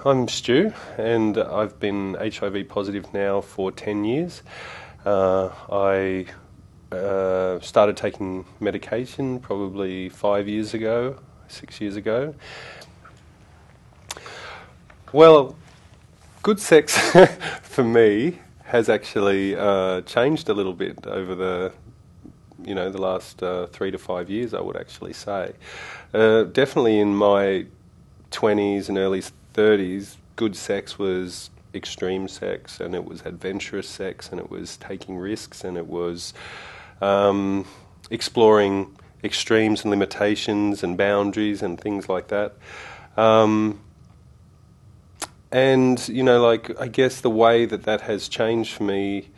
I'm Stu, and I've been HIV positive now for 10 years. I started taking medication probably 5 years ago, 6 years ago. Well, good sex for me has actually changed a little bit over the last 3 to 5 years, I would actually say. Definitely in my 20s and early 30s, good sex was extreme sex, and it was adventurous sex, and it was taking risks, and it was exploring extremes and limitations and boundaries and things like that. I guess the way that has changed for me,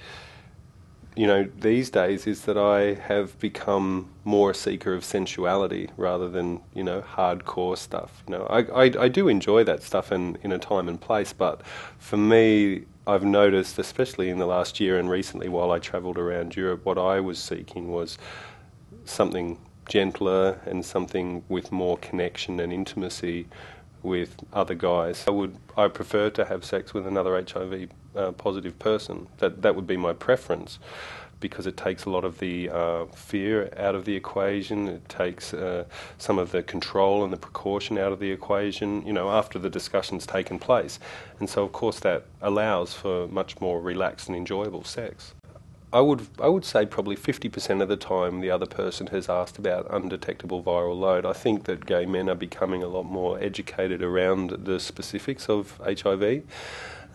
these days is that I have become more a seeker of sensuality rather than, hardcore stuff. I do enjoy that stuff in a time and place, but for me, I've noticed, especially in the last year and recently while I travelled around Europe, what I was seeking was something gentler and something with more connection and intimacy with other guys. I prefer to have sex with another HIV positive person. That would be my preference, because it takes a lot of the fear out of the equation. It takes some of the control and the precaution out of the equation, after the discussion's taken place. And so, of course, that allows for much more relaxed and enjoyable sex. I would say probably 50% of the time the other person has asked about undetectable viral load. I think that gay men are becoming a lot more educated around the specifics of HIV.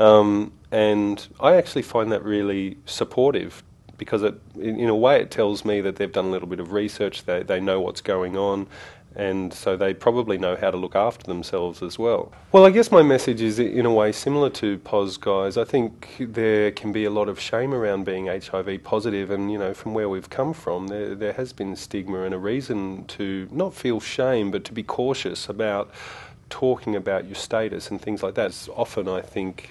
And I actually find that really supportive, because in a way it tells me that they've done a little bit of research, they know what's going on, and so they probably know how to look after themselves as well. Well, I guess my message is in a way similar to POS guys. I think there can be a lot of shame around being HIV positive, and from where we've come from, there has been stigma and a reason to not feel shame, but to be cautious about talking about your status and things like that. Often, I think,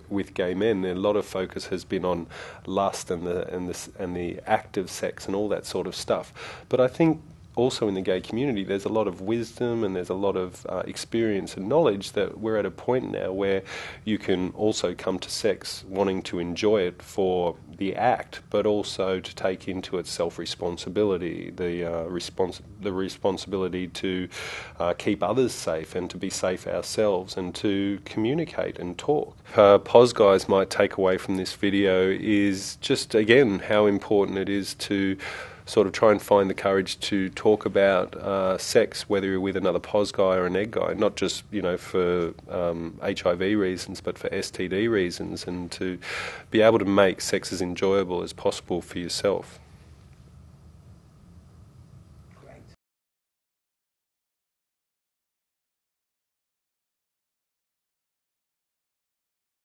with gay men, a lot of focus has been on lust and the act of sex and all that sort of stuff. But I think also in the gay community, there's a lot of wisdom and there's a lot of experience and knowledge that we're at a point now where you can also come to sex wanting to enjoy it for the act, but also to take into it self-responsibility, the responsibility to keep others safe and to be safe ourselves and to communicate and talk. POS guys might take away from this video is just, again, how important it is to sort of try and find the courage to talk about sex, whether you're with another POS guy or an egg guy, not just for HIV reasons, but for STD reasons, and to be able to make sex as enjoyable as possible for yourself.